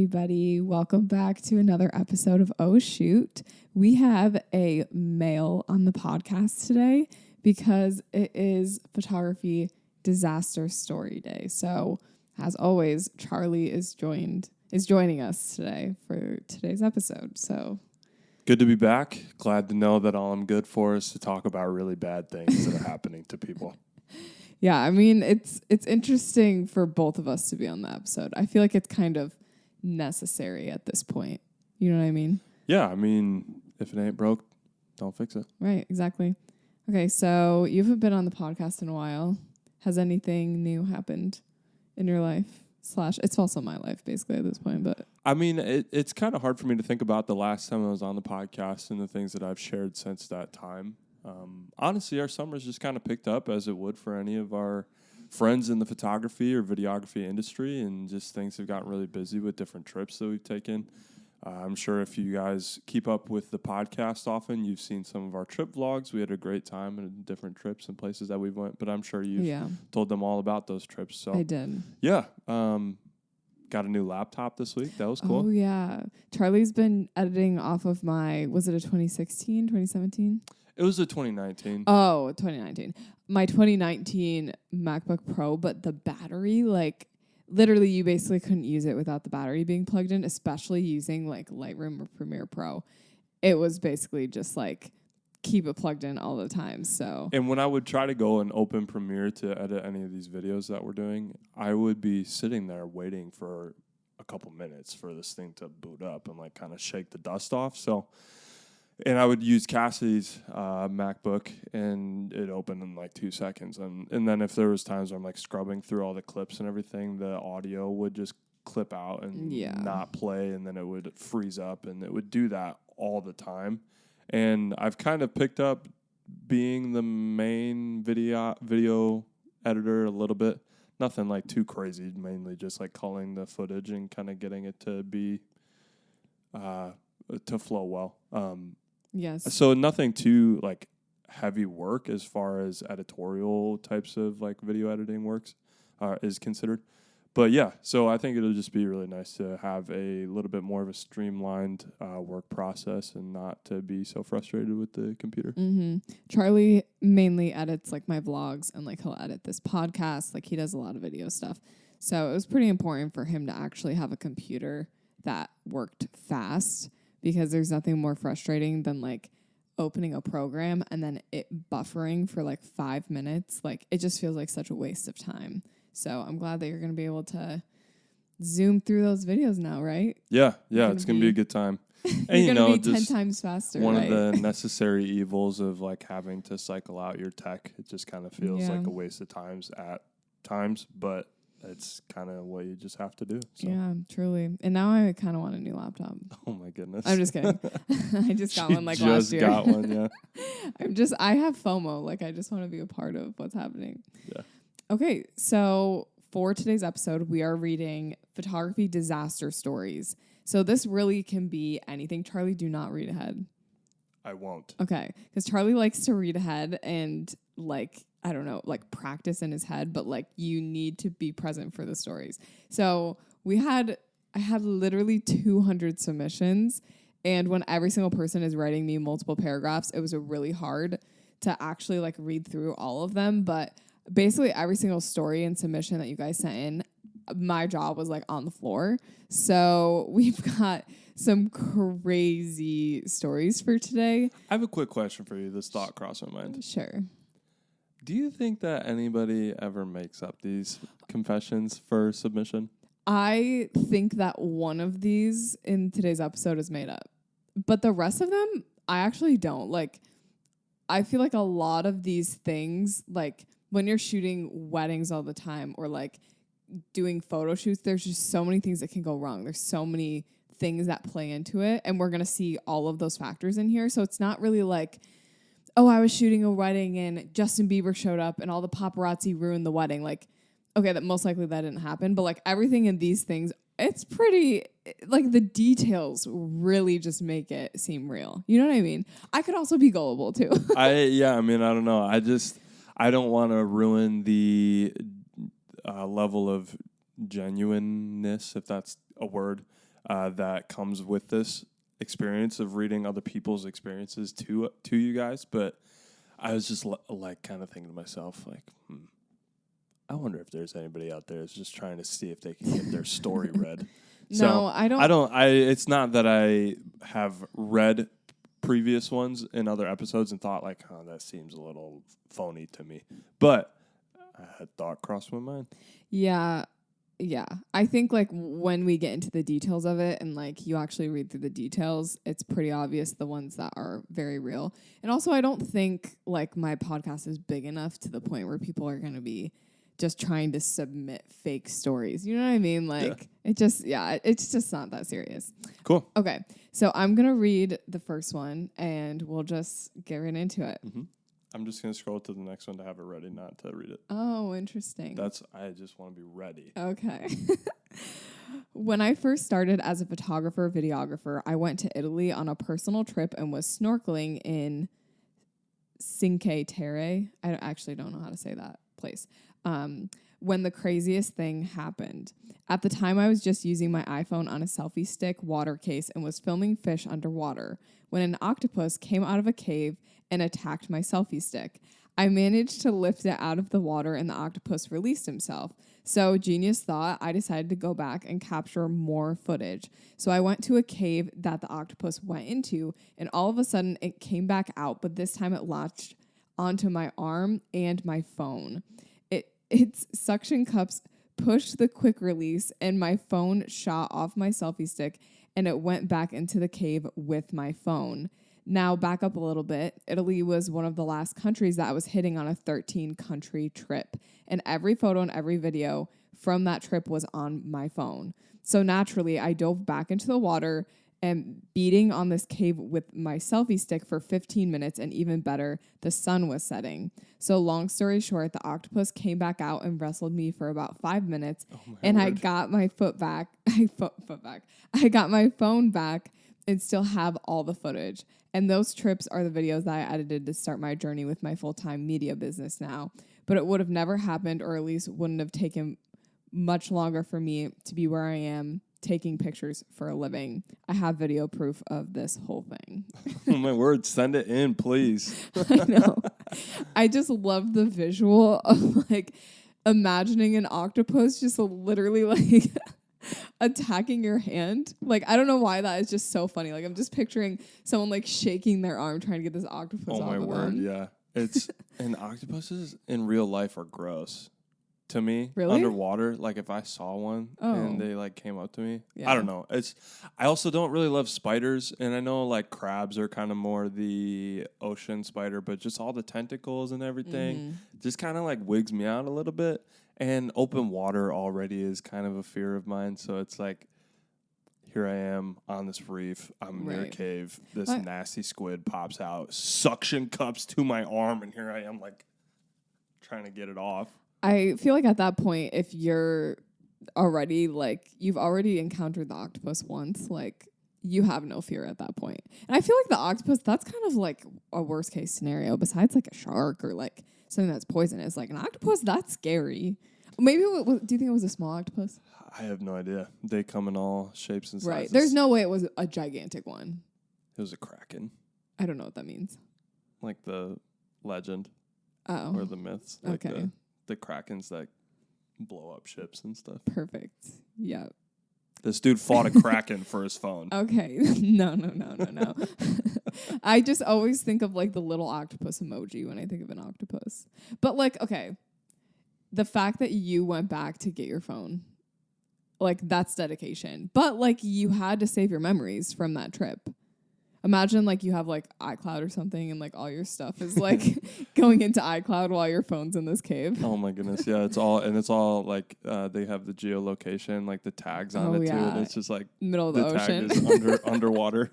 everybody. Welcome back to another episode of Oh Shoot. We have a male on the podcast today because it is Photography Disaster Story Day. So, as always, Charlie is joining us today for today's episode. So, good to be back. Glad to know that all I'm good for is to talk about really bad things that are happening to people. Yeah, I mean, it's interesting for both of us to be on the episode. I feel like it's kind of necessary at this point. You know what I mean? Yeah, I mean, if it ain't broke, don't fix it. Right, exactly. Okay, so you haven't been on the podcast in a while. Has anything new happened in your life? It's also my life, basically, at this point. But I mean, it's kind of hard for me to think about the last time I was on the podcast and the things that I've shared since that time. Honestly, our summer's just kind of picked up as it would for any of our friends in the photography or videography industry, and just things have gotten really busy with different trips that we've taken. I'm sure if you guys keep up with the podcast often, you've seen some of our trip vlogs. We had a great time in different trips and places that we went, but I'm sure you've told them all about those trips. So I did. Yeah. Got a new laptop this week. That was cool. Oh, yeah. Charlie's been editing off of was it a 2016, 2017? It was a 2019. Oh, 2019. My 2019 MacBook Pro, but the battery, literally you basically couldn't use it without the battery being plugged in, especially using Lightroom or Premiere Pro. It was basically just keep it plugged in all the time. So, and when I would try to go and open Premiere to edit any of these videos that we're doing, I would be sitting there waiting for a couple minutes for this thing to boot up and kind of shake the dust off. So, and I would use Cassidy's MacBook, and it opened in 2 seconds. And then if there was times where I'm scrubbing through all the clips and everything, the audio would just clip out and not play, and then it would freeze up, and it would do that all the time. And I've kind of picked up being the main video editor a little bit. Nothing too crazy, mainly just culling the footage and kind of getting it to be to flow well. Yes. So nothing too heavy work as far as editorial types of video editing works is considered. But yeah, so I think it'll just be really nice to have a little bit more of a streamlined work process and not to be so frustrated with the computer. Mm-hmm. Charlie mainly edits my vlogs, and he'll edit this podcast. He does a lot of video stuff. So it was pretty important for him to actually have a computer that worked fast, because there's nothing more frustrating than opening a program and then it buffering for 5 minutes. It just feels like such a waste of time. So I'm glad that you're going to be able to zoom through those videos now, right? Yeah, it's going to be a good time. And you're going to be 10 times faster, one right? of the necessary evils of having to cycle out your tech. It just kind of feels like a waste of times at times, but it's kind of what you just have to do. So. Yeah, truly. And now I kind of want a new laptop. Oh my goodness. I'm just kidding. I just got one last year. Just got one, yeah. I have FOMO. I just want to be a part of what's happening. Yeah. Okay, so for today's episode, we are reading Photography Disaster Stories. So this really can be anything. Charlie, do not read ahead. I won't. Okay, because Charlie likes to read ahead and I don't know, practice in his head, but you need to be present for the stories. So I had literally 200 submissions, and when every single person is writing me multiple paragraphs, it was really hard to actually read through all of them. But basically every single story and submission that you guys sent in, my job was on the floor. So we've got some crazy stories for today. I have a quick question for you. This thought crossed my mind. Sure. Do you think that anybody ever makes up these confessions for submission? I think that one of these in today's episode is made up, but the rest of them, I actually don't. I feel a lot of these things, when you're shooting weddings all the time or doing photo shoots, there's just so many things that can go wrong. There's so many things that play into it, and we're going to see all of those factors in here. So it's not really oh, I was shooting a wedding and Justin Bieber showed up and all the paparazzi ruined the wedding. Okay, that most likely that didn't happen, but everything in these things, it's pretty, the details really just make it seem real. You know what I mean? I could also be gullible too. I don't know. I don't want to ruin the level of genuineness, if that's a word, that comes with this experience of reading other people's experiences to you guys. But I was just like kind of thinking to myself, like, I wonder if there's anybody out there that's just trying to see if they can get their story read. No, I don't. It's not that I have read previous ones in other episodes and thought like, oh, that seems a little phony to me. But a thought crossed my mind. Yeah. I think like when we get into the details of it and like you actually read through the details, it's pretty obvious the ones that are very real. And also I don't think like my podcast is big enough to the point where people are going to be just trying to submit fake stories. You know what I mean? Like it's just not that serious. Cool. Okay. So I'm going to read the first one and we'll just get right into it. Mm-hmm. I'm just going to scroll to the next one to have it ready, not to read it. Oh, interesting. I just want to be ready. Okay. When I first started as a photographer, videographer, I went to Italy on a personal trip and was snorkeling in Cinque Terre. I actually don't know how to say that place. When the craziest thing happened. At the time, I was just using my iPhone on a selfie stick water case and was filming fish underwater when an octopus came out of a cave and attacked my selfie stick. I managed to lift it out of the water and the octopus released himself. So, genius thought, I decided to go back and capture more footage. So I went to a cave that the octopus went into and all of a sudden it came back out, but this time it latched onto my arm and my phone. Its suction cups pushed the quick release and my phone shot off my selfie stick and it went back into the cave with my phone. Now back up a little bit. Italy was one of the last countries that I was hitting on a 13-country trip. And every photo and every video from that trip was on my phone. So naturally, I dove back into the water and beating on this cave with my selfie stick for 15 minutes, and even better, the sun was setting. So long story short, the octopus came back out and wrestled me for about 5 minutes, and I got my foot back. I got my phone back and still have all the footage. And those trips are the videos that I edited to start my journey with my full-time media business now. But it would have never happened, or at least wouldn't have taken much longer for me to be where I am taking pictures for a living. I have video proof of this whole thing. Oh my word, send it in, please. I know. I just love the visual of like imagining an octopus just literally like attacking your hand. Like, I don't know why that is just so funny. Like, I'm just picturing someone like shaking their arm trying to get this octopus off of them. Oh my word, yeah. And octopuses in real life are gross. To me, really? Underwater, like if I saw one and they like came up to me, I don't know. I also don't really love spiders, and I know like crabs are kind of more the ocean spider, but just all the tentacles and everything just kind of like wigs me out a little bit. And open water already is kind of a fear of mine, so it's like here I am on this reef, I'm near a cave, this nasty squid pops out, suction cups to my arm, and here I am like trying to get it off. I feel like at that point, if you're already like, you've already encountered the octopus once, like you have no fear at that point. And I feel like the octopus, that's kind of like a worst case scenario besides like a shark or like something that's poisonous. Like an octopus, that's scary. Maybe, do you think it was a small octopus? I have no idea. They come in all shapes and sizes. Right. There's no way it was a gigantic one. It was a kraken. I don't know what that means. Like the legend. Oh. Or the myths. Like okay. The krakens that blow up ships and stuff. Perfect. Yep. This dude fought a kraken for his phone. Okay. No. I just always think of like the little octopus emoji when I think of an octopus. But like, okay, the fact that you went back to get your phone, like that's dedication. But like you had to save your memories from that trip. Imagine like you have like iCloud or something and like all your stuff is like going into iCloud while your phone's in this cave. Oh my goodness. Yeah, it's all like they have the geolocation, like the tags on it too. And it's just like middle of the ocean. Tag is underwater.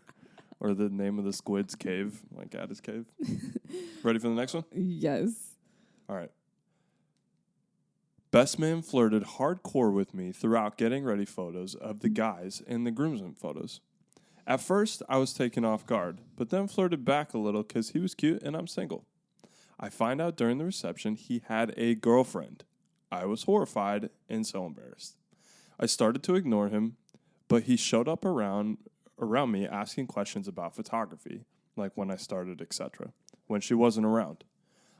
Or the name of the squid's cave, like at his cave. Ready for the next one? Yes. All right. Best man flirted hardcore with me throughout getting ready photos of the guys in the groomsmen photos. At first, I was taken off guard, but then flirted back a little because he was cute and I'm single. I find out during the reception he had a girlfriend. I was horrified and so embarrassed. I started to ignore him, but he showed up around me asking questions about photography, like when I started, etc., when she wasn't around.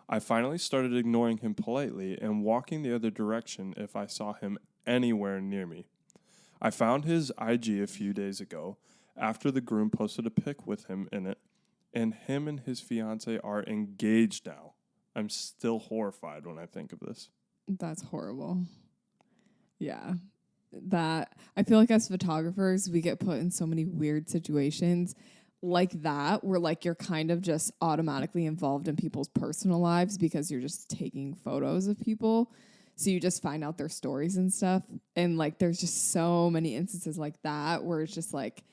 I finally started ignoring him politely and walking the other direction if I saw him anywhere near me. I found his IG a few days ago after the groom posted a pic with him in it, and him and his fiance are engaged now. I'm still horrified when I think of this. That's horrible. Yeah. That I feel like as photographers, we get put in so many weird situations like that where like you're kind of just automatically involved in people's personal lives because you're just taking photos of people. So you just find out their stories and stuff. And like there's just so many instances like that where it's just like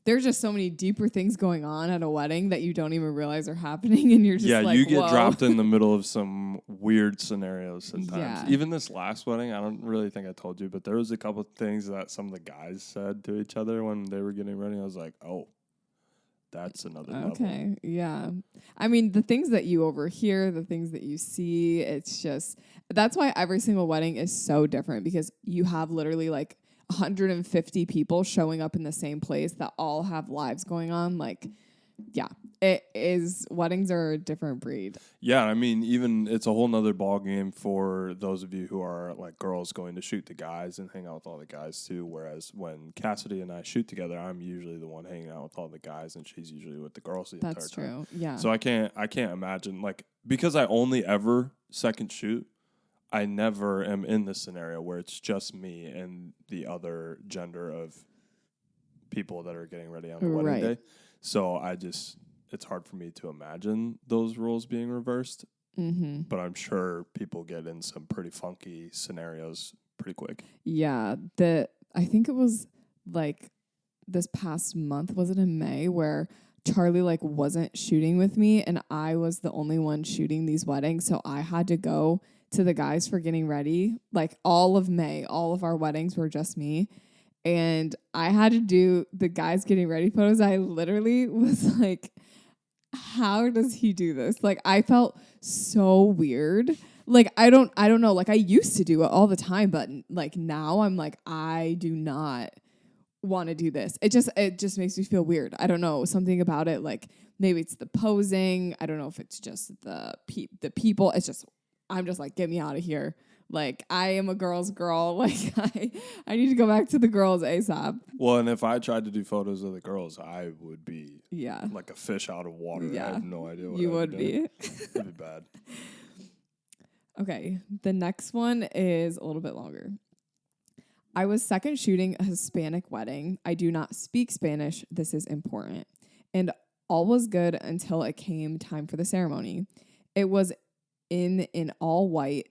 there's just so many deeper things going on at a wedding that you don't even realize are happening, and you're just like, you get whoa. dropped in the middle of some weird scenarios sometimes. Yeah. Even this last wedding, I don't really think I told you, but there was a couple of things that some of the guys said to each other when they were getting ready. I was like, oh, that's another level. Okay, yeah. I mean, the things that you overhear, the things that you see, it's just, that's why every single wedding is so different, because you have literally like 150 people showing up in the same place that all have lives going on. Like, yeah, it is, weddings are a different breed. Yeah, I mean, even it's a whole nother ball game for those of you who are like girls going to shoot the guys and hang out with all the guys too. Whereas when Cassidy and I shoot together, I'm usually the one hanging out with all the guys, and she's usually with the girls the entire time. That's true. Yeah. So I can't imagine, like, because I only ever second shoot, I never am in this scenario where it's just me and the other gender of people that are getting ready on the wedding day. So it's hard for me to imagine those roles being reversed. Mm-hmm. But I'm sure people get in some pretty funky scenarios pretty quick. Yeah. I think it was like this past month, was it in May, where Charlie like wasn't shooting with me and I was the only one shooting these weddings. So I had to go to the guys for getting ready. Like all of May, all of our weddings were just me. And I had to do the guys getting ready photos. I literally was like, how does he do this? Like, I felt so weird. Like, I don't know. Like, I used to do it all the time, but like now I'm like, I do not want to do this. It just makes me feel weird. I don't know, something about it. Like maybe it's the posing. I don't know if it's just the people. I'm just like, get me out of here. Like, I am a girl's girl. Like, I need to go back to the girls ASAP. Well, and if I tried to do photos of the girls, I would be like a fish out of water. Yeah. I have no idea what you would be. It'd be bad. Okay, the next one is a little bit longer. I was second shooting a Hispanic wedding. I do not speak Spanish. This is important. And all was good until it came time for the ceremony. It was in an all white ...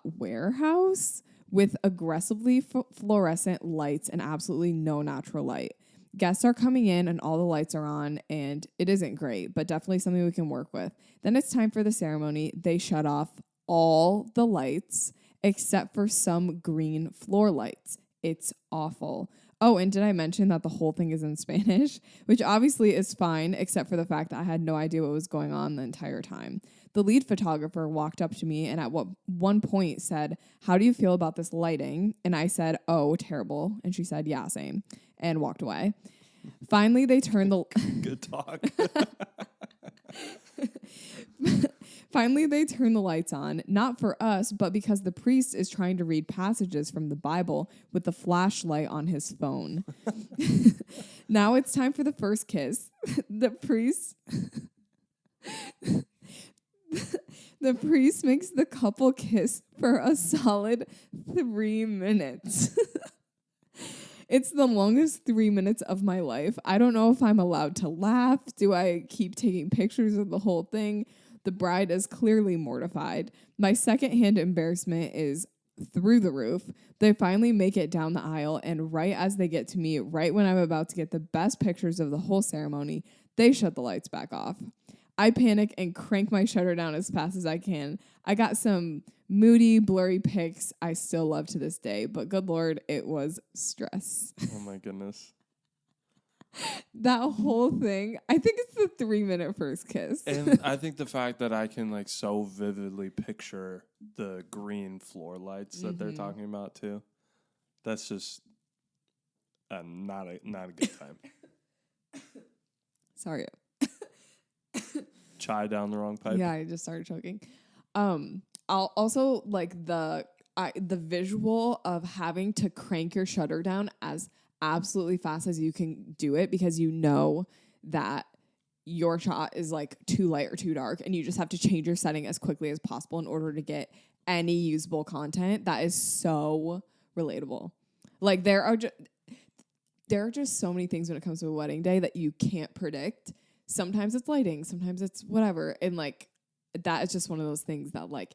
warehouse with aggressively fluorescent lights and absolutely no natural light. Guests are coming in and all the lights are on, and it isn't great, but definitely something we can work with. Then it's time for the ceremony. They shut off all the lights except for some green floor lights. It's awful. Oh, and did I mention that the whole thing is in Spanish? Which obviously is fine, except for the fact that I had no idea what was going on the entire time. The lead photographer walked up to me and at one point said, "How do you feel about this lighting?" And I said, "Oh, terrible." And she said, "Yeah, same," and walked away. Finally, they turned the... Good talk. Finally, they turn the lights on, not for us, but because the priest is trying to read passages from the Bible with the flashlight on his phone. Now it's time for the first kiss. The priest makes the couple kiss for a solid 3 minutes. It's the longest 3 minutes of my life. I don't know if I'm allowed to laugh. Do I keep taking pictures of the whole thing? The bride is clearly mortified. My secondhand embarrassment is through the roof. They finally make it down the aisle, and right as they get to me, right when I'm about to get the best pictures of the whole ceremony, they shut the lights back off. I panic and crank my shutter down as fast as I can. I got some moody, blurry pics I still love to this day, but good Lord, it was stress. Oh my goodness. That whole thing, I think it's the 3 minute first kiss. And I think the fact that I can like so vividly picture the green floor lights that they're talking about too, that's just, Not a good time. Sorry. Chai down the wrong pipe. Yeah, I just started choking. I'll also like the visual of having to crank your shutter down as absolutely fast as you can do it, because you know that your shot is like too light or too dark, and you just have to change your setting as quickly as possible in order to get any usable content. That is so relatable. Like there are just so many things when it comes to a wedding day that you can't predict. Sometimes it's lighting, sometimes it's whatever. And like that is just one of those things that like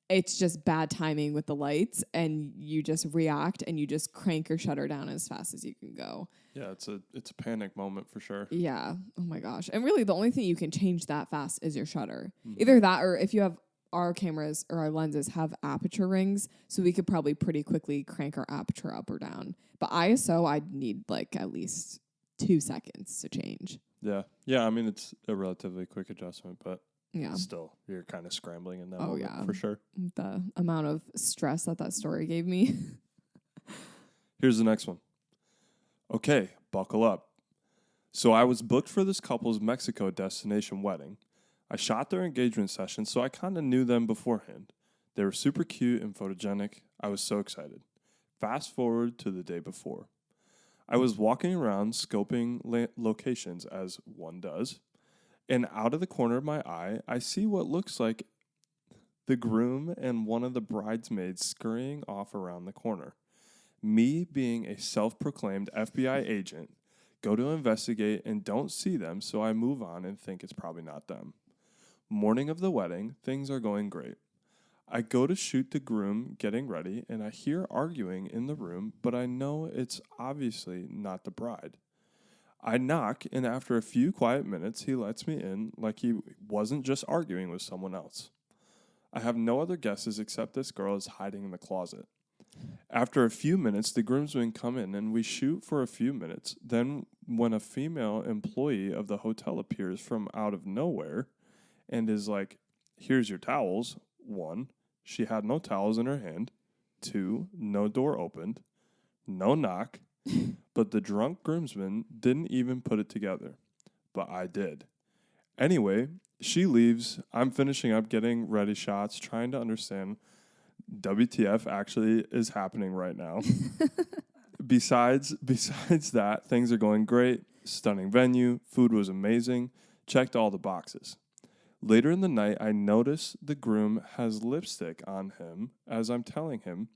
it's just bad timing with the lights, and you just react and you just crank your shutter down as fast as you can go. Yeah, it's a panic moment for sure. Yeah. Oh my gosh. And really the only thing you can change that fast is your shutter. Mm-hmm. Either that, or if you have our cameras or our lenses have aperture rings, so we could probably pretty quickly crank our aperture up or down. But ISO, I'd need like at least 2 seconds to change. Yeah. Yeah, I mean, it's a relatively quick adjustment, but Yeah. still, you're kind of scrambling in that moment for sure. The amount of stress that story gave me. Here's the next one. Okay, buckle up. So I was booked for this couple's Mexico destination wedding. I shot their engagement session, so I kind of knew them beforehand. They were super cute and photogenic. I was so excited. Fast forward to the day before. I was walking around scoping locations as one does, and out of the corner of my eye, I see what looks like the groom and one of the bridesmaids scurrying off around the corner. Me, being a self-proclaimed FBI agent, go to investigate and don't see them, so I move on and think it's probably not them. Morning of the wedding, things are going great. I go to shoot the groom getting ready, and I hear arguing in the room, but I know it's obviously not the bride. I knock, and after a few quiet minutes, he lets me in like he wasn't just arguing with someone else. I have no other guesses except this girl is hiding in the closet. After a few minutes, the groomsmen come in, and we shoot for a few minutes. Then, when a female employee of the hotel appears from out of nowhere and is like, "Here's your towels," 1, she had no towels in her hand. 2, no door opened. No knock. But the drunk groomsman didn't even put it together. But I did. Anyway, she leaves. I'm finishing up getting ready shots, trying to understand WTF actually is happening right now. Besides that, things are going great. Stunning venue. Food was amazing. Checked all the boxes. Later in the night, I notice the groom has lipstick on him as I'm telling him,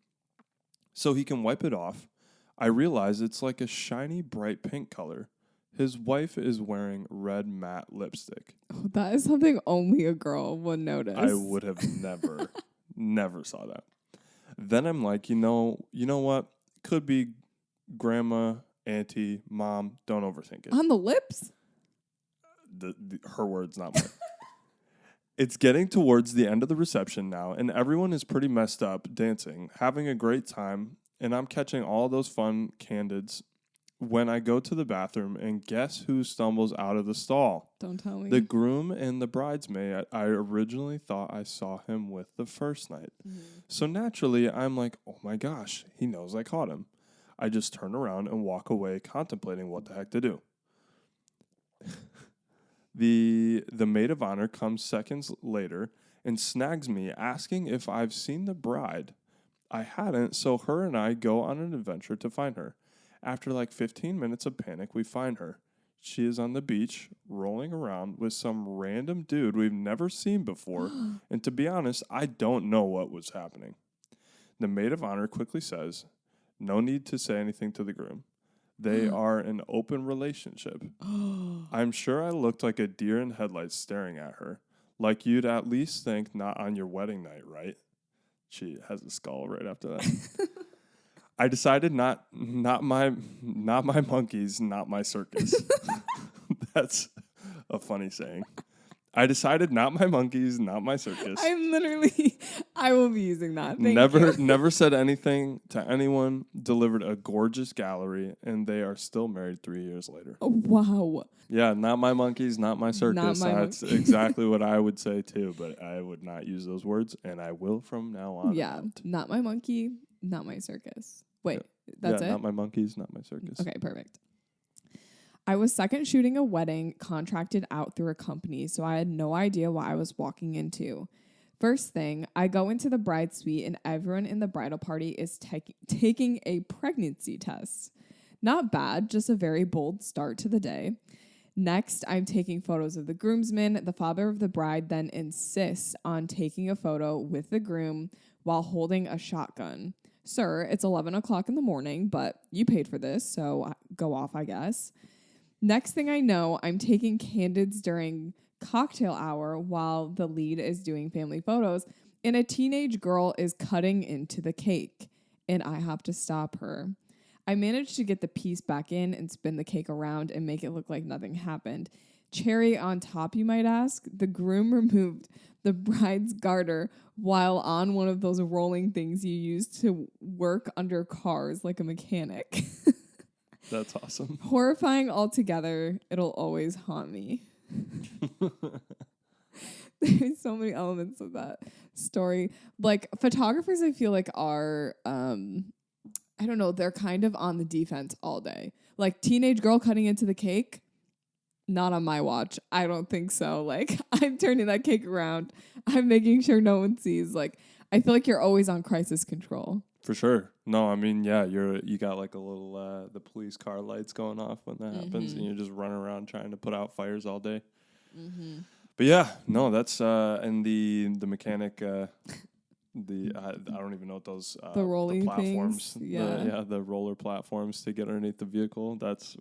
so he can wipe it off. I realize it's like a shiny, bright pink color. His wife is wearing red matte lipstick. Oh, that is something only a girl would notice. I would have never saw that. Then I'm like, you know what? Could be grandma, auntie, mom. Don't overthink it. On the lips? Her words, not mine. It's getting towards the end of the reception now, and everyone is pretty messed up, dancing, having a great time, and I'm catching all those fun candids when I go to the bathroom, and guess who stumbles out of the stall? Don't tell me. The groom and the bridesmaid. I originally thought I saw him with the first night. Mm-hmm. So naturally, I'm like, oh my gosh, he knows I caught him. I just turn around and walk away, contemplating what the heck to do. The maid of honor comes seconds later and snags me, asking if I've seen the bride. I hadn't, so her and I go on an adventure to find her. After like 15 minutes of panic, we find her. She is on the beach, rolling around with some random dude we've never seen before, and to be honest, I don't know what was happening. The maid of honor quickly says, "No need to say anything to the groom. They are an open relationship." I'm sure I looked like a deer in headlights staring at her. Like you'd at least think not on your wedding night, right? She has a skull right after that. I decided not my monkeys, not my circus. That's a funny saying. I decided not my monkeys, not my circus. I will be using that. Thank you. Never said anything to anyone, delivered a gorgeous gallery, and they are still married 3 years later. Oh, wow. Yeah, not my monkeys, not my circus. That's exactly what I would say too, but I would not use those words, and I will from now on. Yeah, not my monkey, not my circus. Wait, That's it? Not my monkeys, not my circus. Okay, perfect. I was second shooting a wedding contracted out through a company, so I had no idea what I was walking into. First thing, I go into the bride suite and everyone in the bridal party is taking a pregnancy test. Not bad, just a very bold start to the day. Next, I'm taking photos of the groomsmen. The father of the bride then insists on taking a photo with the groom while holding a shotgun. Sir, it's 11 o'clock in the morning, but you paid for this, so go off, I guess. Next thing I know, I'm taking candids during cocktail hour while the lead is doing family photos, and a teenage girl is cutting into the cake, and I have to stop her. I managed to get the piece back in and spin the cake around and make it look like nothing happened. Cherry on top, you might ask, the groom removed the bride's garter while on one of those rolling things you use to work under cars like a mechanic. That's awesome. Horrifying altogether. It'll always haunt me. There's so many elements of that story. Like, photographers, I feel like are, I don't know, they're kind of on the defense all day. Like, teenage girl cutting into the cake, not on my watch. I don't think so. Like, I'm turning that cake around. I'm making sure no one sees. Like, I feel like you're always on crisis control. For sure. No, I mean, yeah, you got like a little the police car lights going off when that happens, and you're just running around trying to put out fires all day. Mm-hmm. But yeah, no, that's and the mechanic, I don't even know what those the rolling the platforms, things. the roller platforms to get underneath the vehicle. That's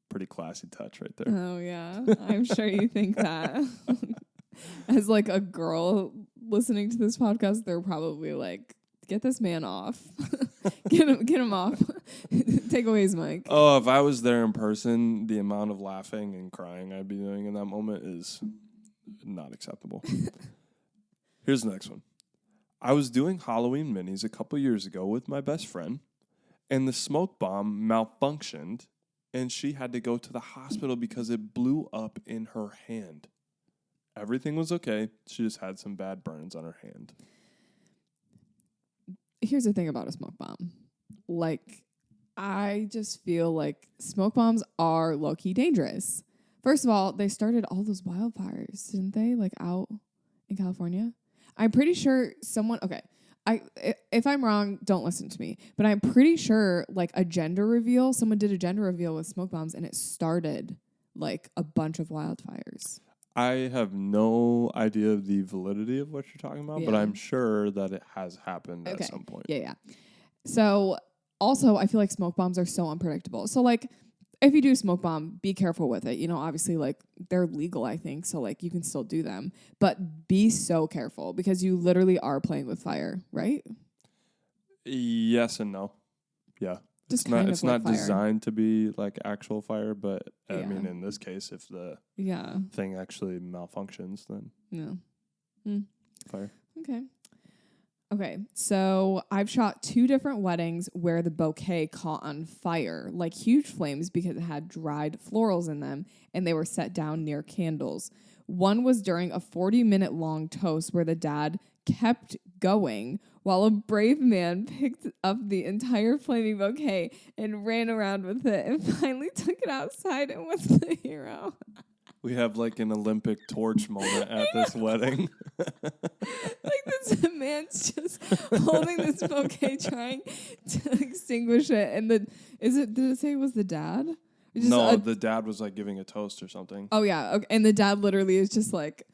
pretty classy touch right there. Oh yeah, I'm sure you think that. As like a girl listening to this podcast, they're probably like, get this man off. get him off. Take away his mic. Oh, if I was there in person, the amount of laughing and crying I'd be doing in that moment is not acceptable. Here's the next one. I was doing Halloween minis a couple years ago with my best friend, and the smoke bomb malfunctioned, and she had to go to the hospital because it blew up in her hand. Everything was okay. She just had some bad burns on her hand. Here's the thing about a smoke bomb. Like, I just feel like smoke bombs are low-key dangerous. First of all, they started all those wildfires, didn't they? Like, out in California. I'm pretty sure someone... Okay, if I'm wrong, don't listen to me. But I'm pretty sure, like, someone did a gender reveal with smoke bombs, and it started, like, a bunch of wildfires. I have no idea of the validity of what you're talking about, but I'm sure that it has happened at some point. Yeah. So, also, I feel like smoke bombs are so unpredictable. So, like, if you do smoke bomb, be careful with it. You know, obviously, like, they're legal, I think. So, like, you can still do them. But be so careful because you literally are playing with fire, right? Yes and no. Yeah. Just it's not fire. designed to be like actual fire, but I mean, in this case, if the thing actually malfunctions, then fire. Okay, so I've shot 2 different weddings where the bouquet caught on fire, like huge flames because it had dried florals in them, and they were set down near candles. One was during a 40-minute long toast where the dad kept going while a brave man picked up the entire flaming bouquet and ran around with it and finally took it outside and was the hero. We have like an Olympic torch moment at this wedding. Like this man's just holding this bouquet trying to extinguish it. And did it say it was the dad? No, the dad was like giving a toast or something. Oh yeah. Okay. And the dad literally is just like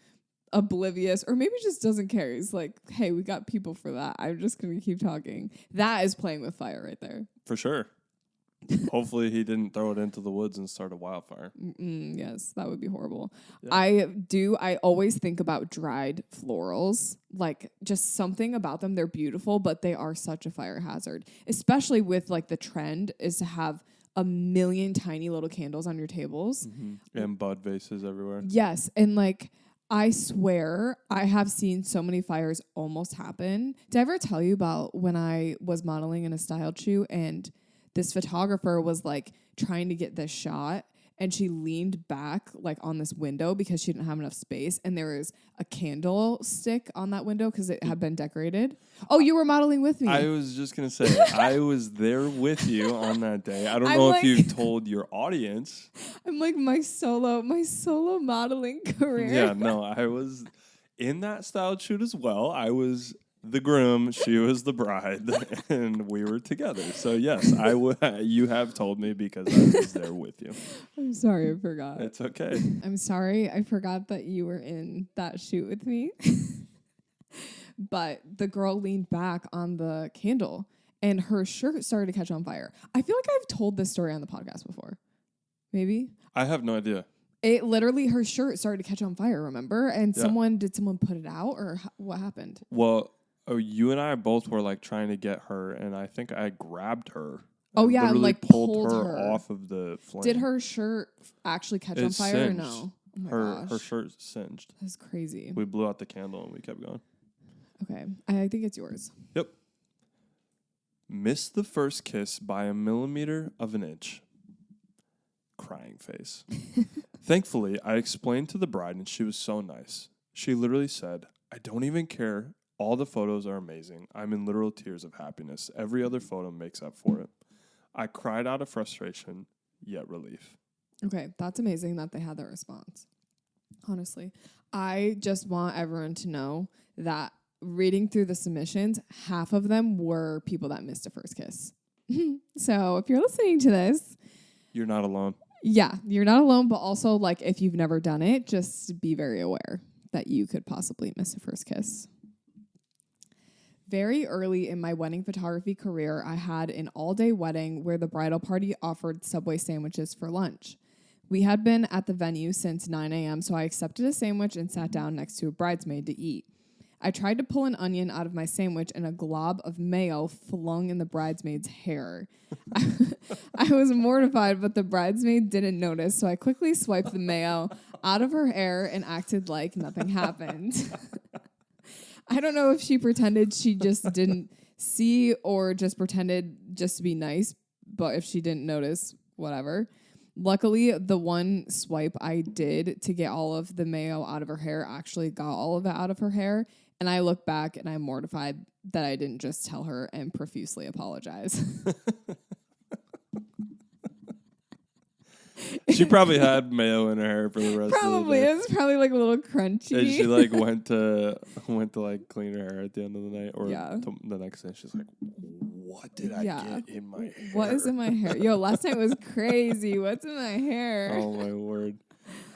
oblivious, or maybe just doesn't care. He's like, hey, we got people for that. I'm just going to keep talking. That is playing with fire right there. For sure. Hopefully he didn't throw it into the woods and start a wildfire. Yes, that would be horrible. Yeah. I always think about dried florals. Like, just something about them. They're beautiful, but they are such a fire hazard. Especially with, like, the trend is to have a million tiny little candles on your tables. Mm-hmm. And bud vases everywhere. Yes, and, like, I swear I have seen so many fires almost happen. Did I ever tell you about when I was modeling in a styled shoot and this photographer was like trying to get this shot and she leaned back like on this window because she didn't have enough space, and there was a candlestick on that window because it had been decorated. Oh, you were modeling with me. I was just gonna say I was there with you on that day. I don't I'm know like- if you told your audience. I'm like my solo modeling career. Yeah, no, I was in that style shoot as well. I was the groom, she was the bride, and we were together. So yes, you have told me because I was there with you. I'm sorry, I forgot. It's okay. I'm sorry, I forgot that you were in that shoot with me. But the girl leaned back on the candle and her shirt started to catch on fire. I feel like I've told this story on the podcast before. Maybe. I have no idea. It literally, her shirt started to catch on fire, remember? And Yeah. did someone put it out or what happened? Well, you and I both were like trying to get her, and I think I grabbed her. Oh, yeah, and literally like pulled pulled her her off of the flame. Did her shirt actually catch on fire singed. or no? Oh my her gosh. shirt singed. That's crazy. We blew out the candle and we kept going. Okay, I think it's yours. Yep. Missed the first kiss by a millimeter of an inch. Crying face. Thankfully, I explained to the bride and she was so nice. She literally said, I don't even care. All the photos are amazing. I'm in literal tears of happiness. Every other photo makes up for it. I cried out of frustration, yet relief. Okay, that's amazing that they had that response. Honestly, I just want everyone to know that reading through the submissions, half of them were people that missed a first kiss. So if you're listening to this, You're not alone. yeah, you're not alone, but also like if you've never done it, just be very aware that you could possibly miss a first kiss. Very early in my wedding photography career, I had an all-day wedding where the bridal party offered Subway sandwiches for lunch. We had been at the venue since 9 a.m., so I accepted a sandwich and sat down next to a bridesmaid to eat. I tried to pull an onion out of my sandwich and a glob of mayo flung in the bridesmaid's hair. I was mortified, but the bridesmaid didn't notice, so I quickly swiped the mayo out of her hair and acted like nothing happened. I don't know if she pretended she just didn't see or just pretended just to be nice, but if she didn't notice, whatever. Luckily, the one swipe I did to get all of the mayo out of her hair actually got all of it out of her hair. And I look back and I'm mortified that I didn't just tell her and profusely apologize. She probably had mayo in her hair for the rest Probably. of the day. It was probably like a little crunchy. And she like went to like clean her hair at the end of the night or Yeah. the next day. She's like, what did I Yeah. get in my hair? What is in my hair? Yo, last night was crazy. What's in my hair? Oh my word.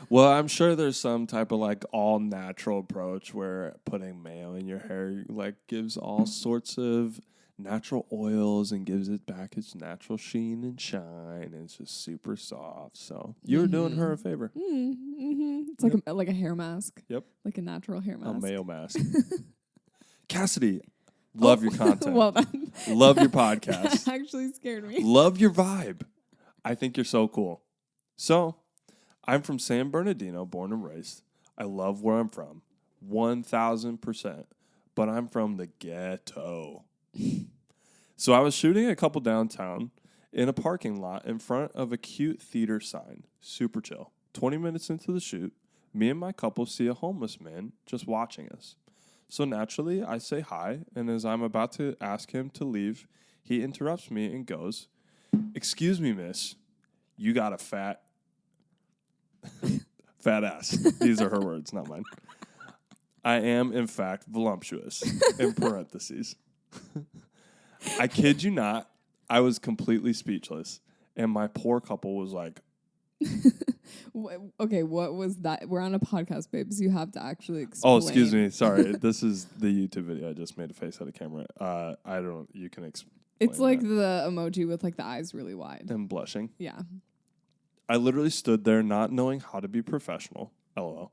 Well, I'm sure there's some type of like all natural approach where putting mayo in your hair like gives all sorts of natural oils and gives it back its natural sheen and shine, and it's just super soft. So you were doing her a favor. It's like a hair mask. Yep. Like a natural hair mask. A mayo mask. Cassidy, love your content. Well, that Love your podcast. actually scared me. Love your vibe. I think you're so cool. So, I'm from San Bernardino, born and raised. I love where I'm from, 1,000%. But I'm from the ghetto. So I was shooting a couple downtown in a parking lot in front of a cute theater sign. Super chill. 20 minutes into the shoot, me and my couple see a homeless man just watching us. So naturally, I say hi, and as I'm about to ask him to leave, he interrupts me and goes, "Excuse me, miss, you got a fat ass." These are her words, not mine. I am, in fact, voluptuous, in parentheses. I kid you not, I was completely speechless, and my poor couple was like, Okay, what was that? We're on a podcast, babes. You have to actually explain. "Oh, excuse me, sorry, this is the YouTube video. I just made a face at a camera. You can explain It's like that." the emoji with like the eyes really wide. And blushing. Yeah. I literally stood there not knowing how to be professional. LOL.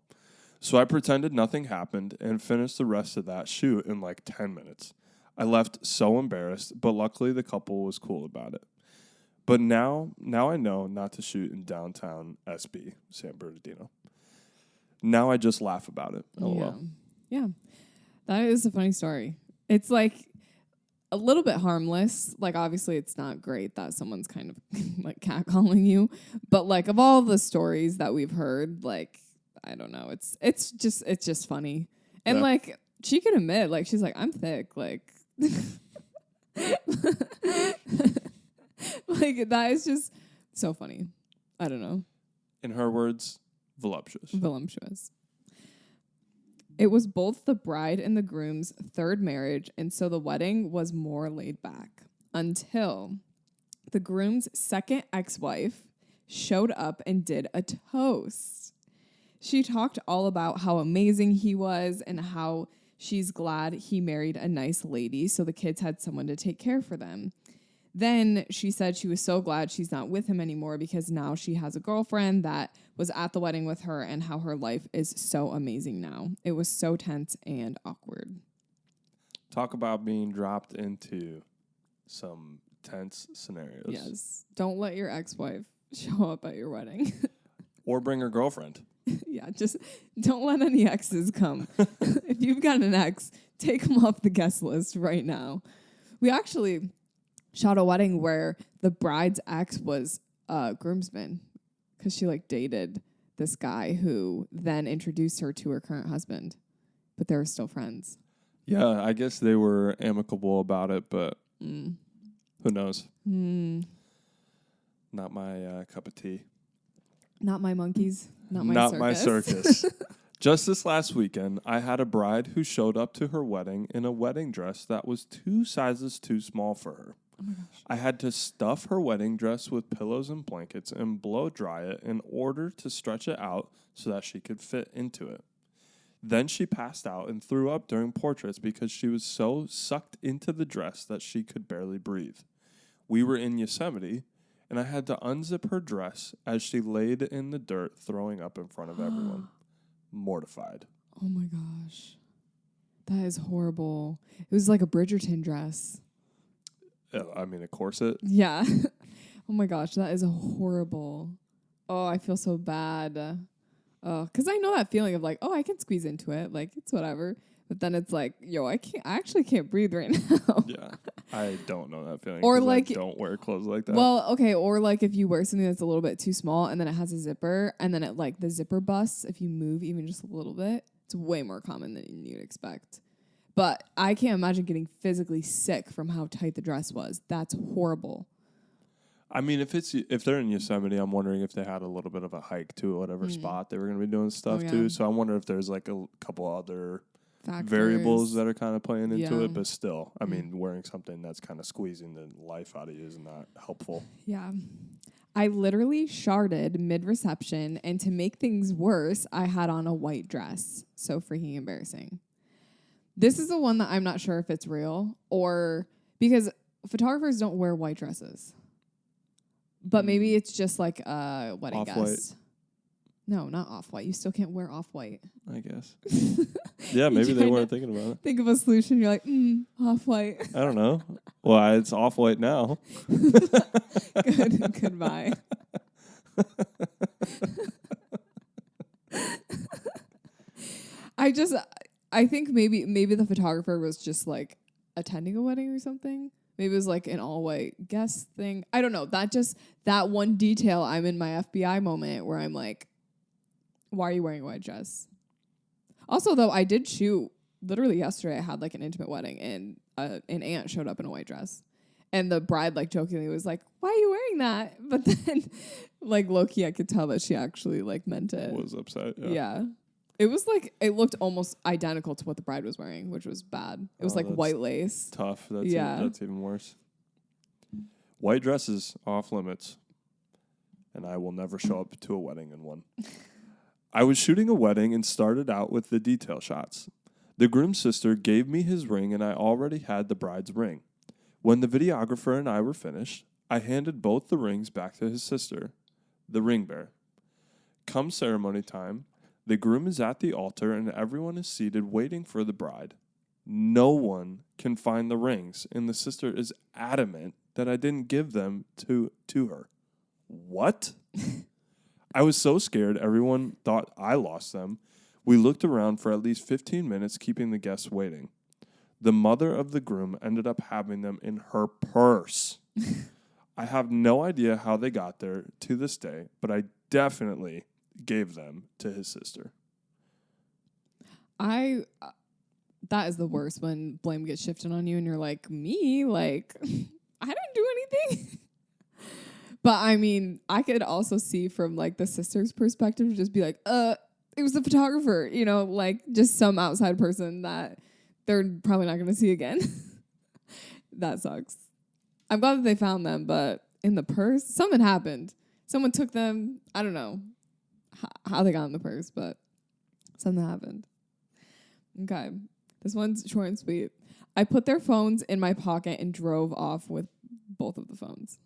So I pretended nothing happened and finished the rest of that shoot in like 10 minutes. I left so embarrassed, but luckily the couple was cool about it. But now I know not to shoot in downtown SB, San Bernardino. Now I just laugh about it. LOL. Yeah. That is a funny story. It's like a little bit harmless. Like, obviously, it's not great that someone's kind of like catcalling you, but like of all the stories that we've heard, like I don't know, it's just funny, and like she can admit, like she's like I'm thick, like like that is just so funny. I don't know. In her words, voluptuous. Voluptuous. It was both the bride and the groom's third marriage, and so the wedding was more laid back until the groom's second ex-wife showed up and did a toast. She talked all about how amazing he was and how she's glad he married a nice lady so the kids had someone to take care for them. Then she said she was so glad she's not with him anymore because now she has a girlfriend that was at the wedding with her and how her life is so amazing now. It was so tense and awkward. Talk about being dropped into some tense scenarios. Yes. Don't let your ex-wife show up at your wedding. Or bring her girlfriend. Yeah, just don't let any exes come. If you've got an ex, take them off the guest list right now. We actually shot a wedding where the bride's ex was a groomsman because she like dated this guy who then introduced her to her current husband, but they were still friends. Yeah, I guess they were amicable about it, but who knows? Not my cup of tea. Not my monkeys. Not my circus. Just this last weekend, I had a bride who showed up to her wedding in a wedding dress that was 2 sizes too small for her. Oh my gosh. I had to stuff her wedding dress with pillows and blankets and blow dry it in order to stretch it out so that she could fit into it. Then she passed out and threw up during portraits because she was so sucked into the dress that she could barely breathe. We were in Yosemite, and I had to unzip her dress as she laid in the dirt throwing up in front of everyone. Mortified. Oh my gosh. That is horrible. It was like a Bridgerton dress. I mean, a corset. Yeah. Oh my gosh, that is horrible. Oh, I feel so bad. Because I know that feeling of like, oh, I can squeeze into it. Like, it's whatever. But then it's like, yo, I actually can't breathe right now. Yeah. I don't know that feeling. Or like, I don't wear clothes like that. Well, okay. Or like if you wear something that's a little bit too small and then it has a zipper and then it like the zipper busts if you move even just a little bit. It's way more common than you'd expect. But I can't imagine getting physically sick from how tight the dress was. That's horrible. I mean, if they're in Yosemite, I'm wondering if they had a little bit of a hike to whatever spot they were going to be doing stuff to. So I'm wondering if there's like a couple other variables that are kind of playing into it. But still, I mean, wearing something that's kind of squeezing the life out of you is not helpful. Yeah. I literally sharded mid-reception, and to make things worse, I had on a white dress. So freaking embarrassing. This is the one that I'm not sure if it's real or because photographers don't wear white dresses. But maybe it's just like a wedding guest. No, not off-white. You still can't wear off-white. I guess. Yeah, maybe they weren't thinking about it. Think of a solution. You're like, off-white. I don't know. Well, it's off-white now. Goodbye. I think maybe the photographer was just like attending a wedding or something. Maybe it was like an all-white guest thing. I don't know. That one detail, I'm in my FBI moment where I'm like, why are you wearing a white dress? Also, though, I did shoot literally yesterday. I had like an intimate wedding and an aunt showed up in a white dress. And the bride like jokingly was like, why are you wearing that? But then like low-key, I could tell that she actually like meant it. Was upset. Yeah. It was like, it looked almost identical to what the bride was wearing, which was bad. It was like white lace. Tough. That's even worse. White dresses off limits. And I will never show up to a wedding in one. I was shooting a wedding and started out with the detail shots. The groom's sister gave me his ring and I already had the bride's ring. When the videographer and I were finished, I handed both the rings back to his sister, the ring bearer. Come ceremony time, the groom is at the altar and everyone is seated waiting for the bride. No one can find the rings, and the sister is adamant that I didn't give them to her. What? I was so scared everyone thought I lost them. We looked around for at least 15 minutes, keeping the guests waiting. The mother of the groom ended up having them in her purse. I have no idea how they got there to this day, but I definitely gave them to his sister. That is the worst when blame gets shifted on you and you're like, me? Like, I didn't do anything. But I mean, I could also see from like the sister's perspective, just be like, it was the photographer, you know, like just some outside person that they're probably not going to see again. That sucks. I'm glad that they found them, but in the purse, something happened. Someone took them. I don't know how they got in the purse, but something happened. Okay. This one's short and sweet. I put their phones in my pocket and drove off with both of the phones.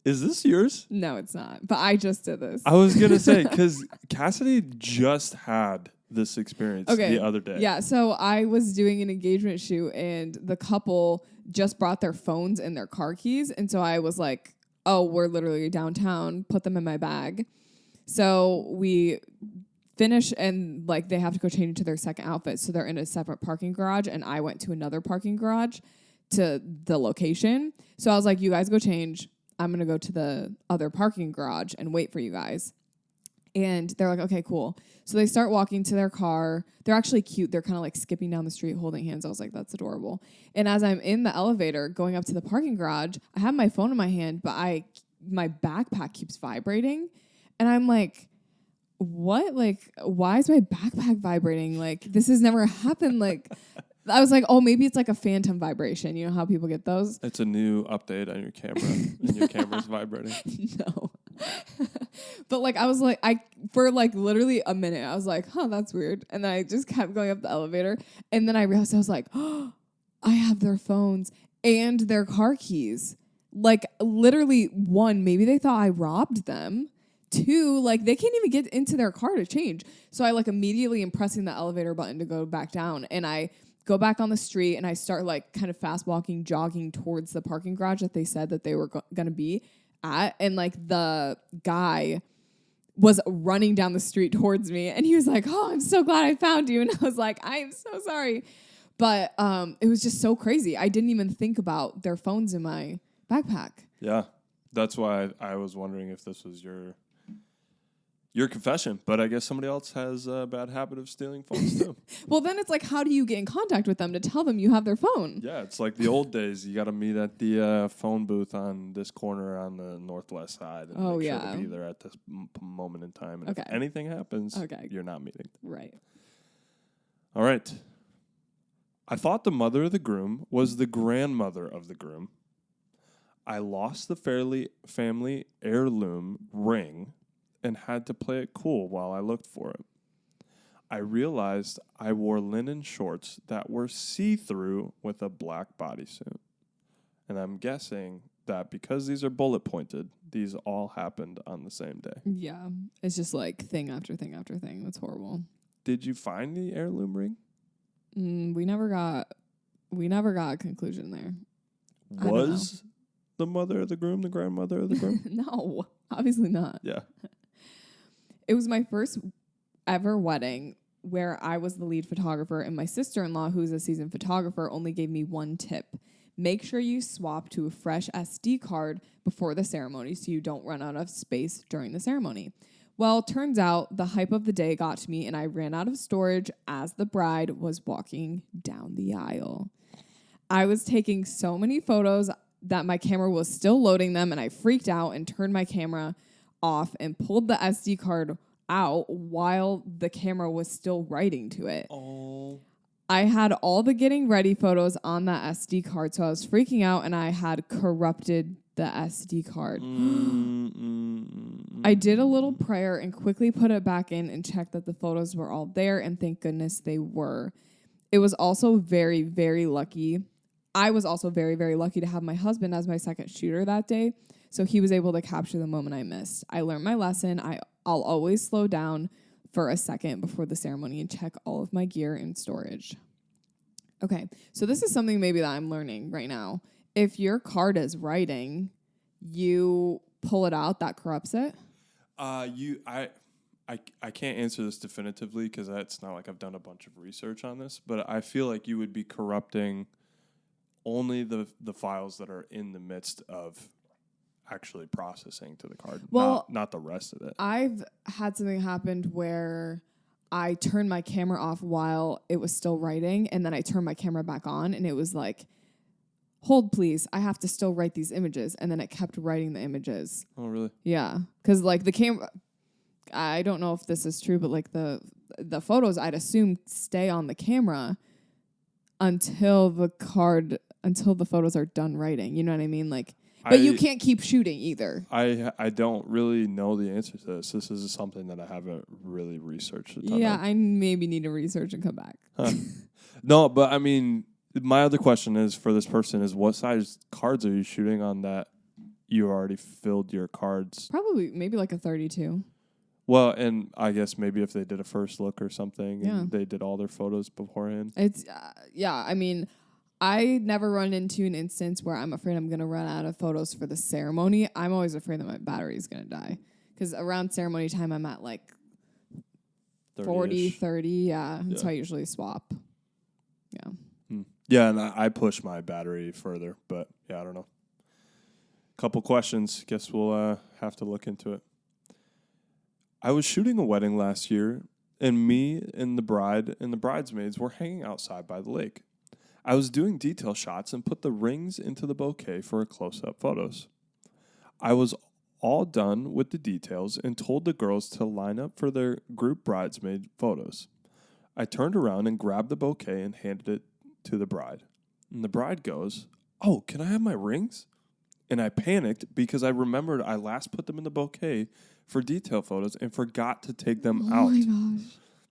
Is this yours? No, it's not. But I just did this. I was going to say, because Cassidy just had this experience the other day. Yeah, so I was doing an engagement shoot, and the couple just brought their phones and their car keys. And so I was like, oh, we're literally downtown. Put them in my bag. So we finish, and like they have to go change into their second outfit. So they're in a separate parking garage, and I went to another parking garage to the location. So I was like, you guys go change. I'm going to go to the other parking garage and wait for you guys. And they're like, okay, cool. So they start walking to their car. They're actually cute. They're kind of like skipping down the street holding hands. I was like, that's adorable. And as I'm in the elevator going up to the parking garage, I have my phone in my hand, but my backpack keeps vibrating. And I'm like, what? Like, why is my backpack vibrating? Like, this has never happened. Like, I was like, oh, maybe it's like a phantom vibration. You know how people get those? It's a new update on your camera, and your camera's vibrating. No. But like, I was like, for like literally a minute, I was like, huh, that's weird. And then I just kept going up the elevator. And then I realized, I was like, oh, I have their phones and their car keys. Like literally, one, maybe they thought I robbed them. Two, like they can't even get into their car to change. So I like immediately am pressing the elevator button to go back down. And I go back on the street and I start like kind of fast walking, jogging towards the parking garage that they said that they were going to be at. And like the guy was running down the street towards me and he was like, oh, I'm so glad I found you. And I was like, I am so sorry. But it was just so crazy. I didn't even think about their phones in my backpack. Yeah. That's why I was wondering if this was your confession, but I guess somebody else has a bad habit of stealing phones too. Well, then it's like, how do you get in contact with them to tell them you have their phone? Yeah, it's like the old days. You got to meet at the phone booth on this corner on the northwest side. And make sure to be there at this moment in time. And if anything happens, you're not meeting. Right. All right. I thought the mother of the groom was the grandmother of the groom. I lost the family heirloom ring and had to play it cool while I looked for it. I realized I wore linen shorts that were see-through with a black bodysuit. And I'm guessing that because these are bullet pointed, these all happened on the same day. Yeah. It's just like thing after thing after thing. That's horrible. Did you find the heirloom ring? We never got a conclusion there. Was the mother of the groom the grandmother of the groom? No, obviously not. Yeah. It was my first ever wedding where I was the lead photographer, and my sister-in-law, who's a seasoned photographer, only gave me one tip. Make sure you swap to a fresh SD card before the ceremony so you don't run out of space during the ceremony. Well, turns out the hype of the day got to me, and I ran out of storage as the bride was walking down the aisle. I was taking so many photos that my camera was still loading them, and I freaked out and turned my camera off and pulled the SD card out while the camera was still writing to it. Oh. I had all the getting ready photos on that SD card, so I was freaking out and I had corrupted the SD card. I did a little prayer and quickly put it back in and checked that the photos were all there, and thank goodness they were. It was also very, very lucky. I was also very, very lucky to have my husband as my second shooter that day. So he was able to capture the moment I missed. I learned my lesson. I'll always slow down for a second before the ceremony and check all of my gear in storage. Okay, so this is something maybe that I'm learning right now. If your card is writing, you pull it out, that corrupts it? I can't answer this definitively because it's not like I've done a bunch of research on this, but I feel like you would be corrupting only the files that are in the midst of actually processing to the card, Well, not the rest of it. I've had something happen where I turned my camera off while it was still writing, and then I turned my camera back on, and it was like, hold please, I have to still write these images, and then it kept writing the images. Oh, really? Yeah, because like the camera, I don't know if this is true, but like the photos I'd assume stay on the camera until the photos are done writing. You know what I mean? Like, but you can't keep shooting either. I don't really know the answer to this. This is something that I haven't really researched a ton of. I maybe need to research and come back. Huh. No, but I mean, my other question is for this person is what size cards are you shooting on that you already filled your cards? Probably maybe like a 32. Well, and I guess maybe if they did a first look or something and they did all their photos beforehand. It's, I mean, I never run into an instance where I'm afraid I'm going to run out of photos for the ceremony. I'm always afraid that my battery is going to die. Because around ceremony time, I'm at like 40, 30. Yeah. That's how I usually swap. Yeah. Yeah, and I push my battery further. But, yeah, I don't know. Couple questions. Guess we'll have to look into it. I was shooting a wedding last year, and me and the bride and the bridesmaids were hanging outside by the lake. I was doing detail shots and put the rings into the bouquet for close-up photos. I was all done with the details and told the girls to line up for their group bridesmaid photos. I turned around and grabbed the bouquet and handed it to the bride. And the bride goes, "Oh, can I have my rings?" And I panicked because I remembered I last put them in the bouquet for detail photos and forgot to take them out. Oh my gosh.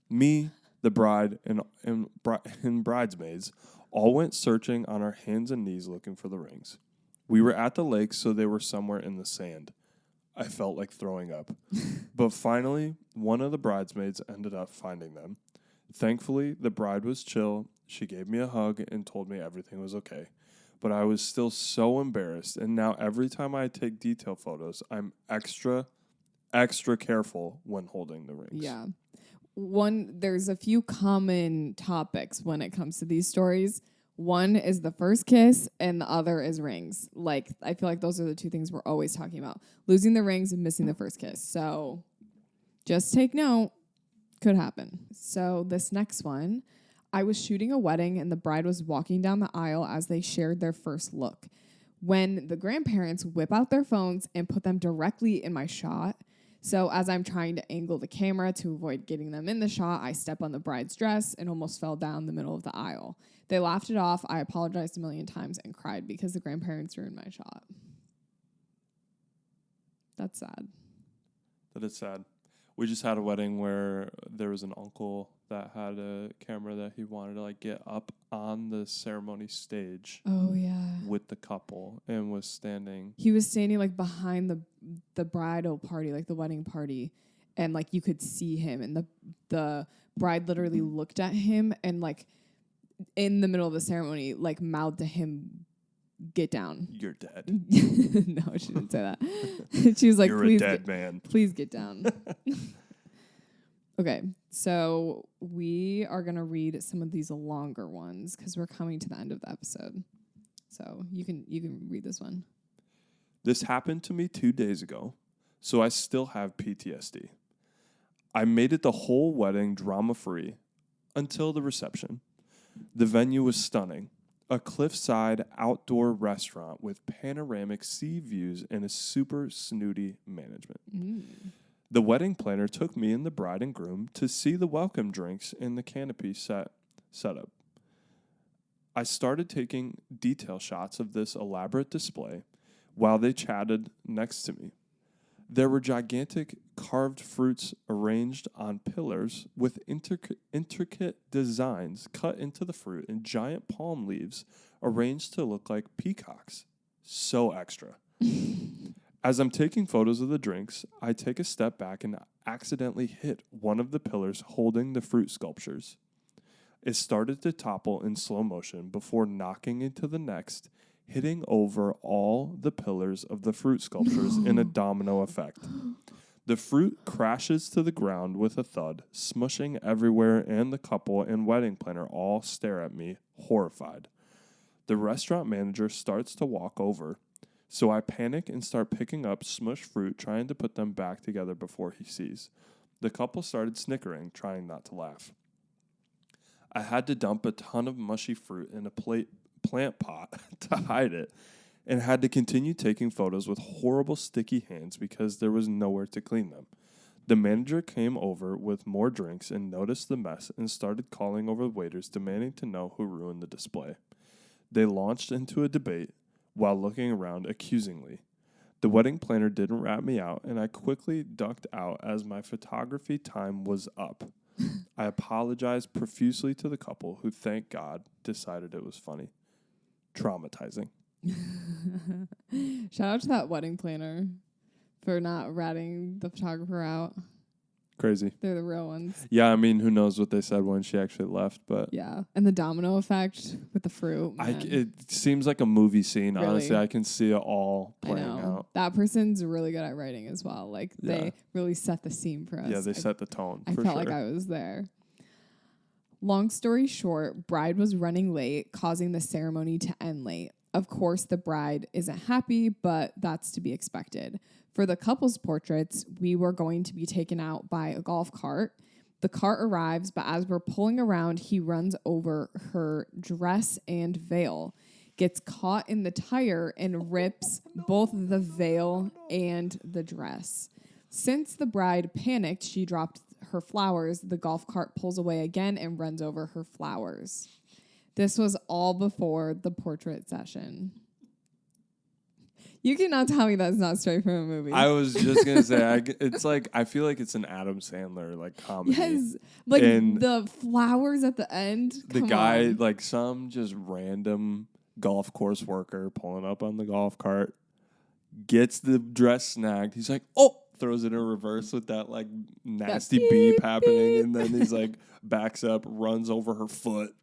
Me, the bride, and bridesmaids all went searching on our hands and knees looking for the rings. We were at the lake, so they were somewhere in the sand. I felt like throwing up. But finally, one of the bridesmaids ended up finding them. Thankfully, the bride was chill. She gave me a hug and told me everything was okay. But I was still so embarrassed, and now every time I take detail photos, I'm extra careful when holding the rings. Yeah. There's a few common topics when it comes to these stories. One is the first kiss, and the other is rings. Like, I feel like those are the two things we're always talking about. Losing the rings and missing the first kiss. So just take note. Could happen. So this next one, I was shooting a wedding, and the bride was walking down the aisle as they shared their first look. When the grandparents whip out their phones and put them directly in my shot. So as I'm trying to angle the camera to avoid getting them in the shot, I step on the bride's dress and almost fell down the middle of the aisle. They laughed it off. I apologized a million times and cried because the grandparents ruined my shot. That's sad. That is sad. We just had a wedding where there was an uncle that had a camera that he wanted to like get up on the ceremony stage. Oh yeah. With the couple and was standing. He was standing like behind the bridal party, like the wedding party, and like you could see him, and the bride literally looked at him and like in the middle of the ceremony like mouthed to him, "Get down. You're dead." No, she didn't say that. She was like, "You're please a dead man. Please get down." Okay, so we are going to read some of these longer ones because we're coming to the end of the episode. So you can read this one. This happened to me 2 days ago, so I still have PTSD. I made it the whole wedding drama-free until the reception. The venue was stunning. A cliffside outdoor restaurant with panoramic sea views and a super snooty management. The wedding planner took me and the bride and groom to see the welcome drinks in the canopy setup. I started taking detail shots of this elaborate display while they chatted next to me. There were gigantic carved fruits arranged on pillars with intricate designs cut into the fruit and giant palm leaves arranged to look like peacocks. So extra. As I'm taking photos of the drinks, I take a step back and accidentally hit one of the pillars holding the fruit sculptures. It started to topple in slow motion before knocking into the next, hitting over all the pillars of the fruit sculptures in a domino effect. The fruit crashes to the ground with a thud, smushing everywhere, and the couple and wedding planner all stare at me, horrified. The restaurant manager starts to walk over, so I panic and start picking up smushed fruit, trying to put them back together before he sees. The couple started snickering, trying not to laugh. I had to dump a ton of mushy fruit in a plant pot to hide it, and had to continue taking photos with horrible sticky hands because there was nowhere to clean them. The manager came over with more drinks and noticed the mess and started calling over the waiters, demanding to know who ruined the display. They launched into a debate while looking around accusingly. The wedding planner didn't rat me out, and I quickly ducked out as my photography time was up. I apologized profusely to the couple, who, thank God, decided it was funny. Traumatizing. Shout out to that wedding planner for not ratting the photographer out. Crazy. They're the real ones. Yeah, I mean, who knows what they said when she actually left, but... Yeah, and the domino effect with the fruit. It seems like a movie scene, Really? honestly. I can see it all playing out. That person's really good at writing as well. Like, they really set the scene for us. Yeah, they set the tone, I felt like I was there. Long story short, bride was running late, causing the ceremony to end late. Of course, the bride isn't happy, but that's to be expected. For the couple's portraits, we were going to be taken out by a golf cart. The cart arrives, but as we're pulling around, he runs over her dress and veil, gets caught in the tire, and rips both the veil and the dress. Since the bride panicked, she dropped her flowers. The golf cart pulls away again and runs over her flowers. This was all before the portrait session. You cannot tell me that's not straight from a movie. I was just going to say, it's like, I feel like it's an Adam Sandler, like, comedy. Yes. Like, and the flowers at the end. The guy, like, some just random golf course worker pulling up on the golf cart, gets the dress snagged. He's like, oh, throws it in reverse with that, like, nasty beep happening. And then he's like, backs up, runs over her foot,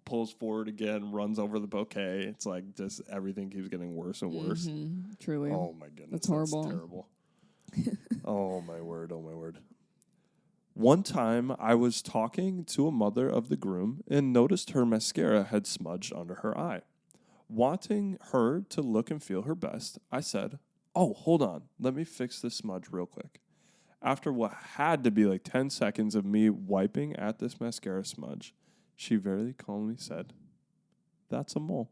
pulls forward again, runs over the bouquet. It's like just everything keeps getting worse and worse. Truly. Oh my goodness. That's horrible. That's terrible. Oh my word. Oh my word. One time I was talking to a mother of the groom and noticed her mascara had smudged under her eye. Wanting her to look and feel her best, I said, oh, hold on. Let me fix this smudge real quick. After what had to be like 10 seconds of me wiping at this mascara smudge, she very calmly said, that's a mole.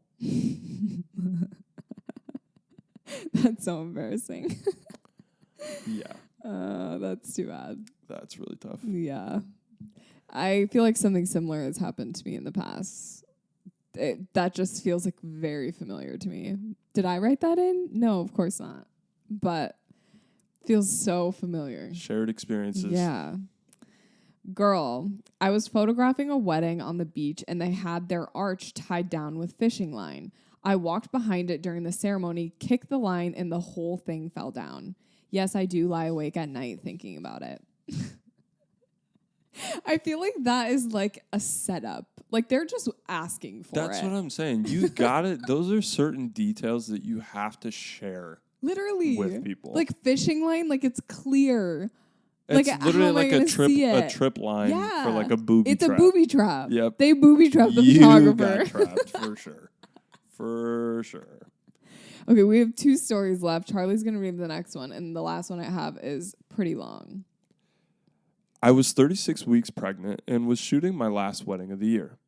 That's so embarrassing. Yeah. That's too bad. That's really tough. Yeah. I feel like something similar has happened to me in the past. That just feels like very familiar to me. Did I write that in? No, of course not. But feels so familiar. Shared experiences. Yeah. Girl, I was photographing a wedding on the beach and they had their arch tied down with fishing line. I walked behind it during the ceremony, kicked the line, and the whole thing fell down. Yes, I do lie awake at night thinking about it. I feel like that is like a setup. Like they're just asking for it. That's what I'm saying. You got it. Those are certain details that you have to share. Literally. With people. Like fishing line, like it's clear. It's like, literally like a trip line for like a booby trap. It's a booby trap. Yep. They booby trapped the you photographer. Got trapped for sure. For sure. Okay, we have 2 stories left. Charlie's going to read the next one, and the last one I have is pretty long. I was 36 weeks pregnant and was shooting my last wedding of the year.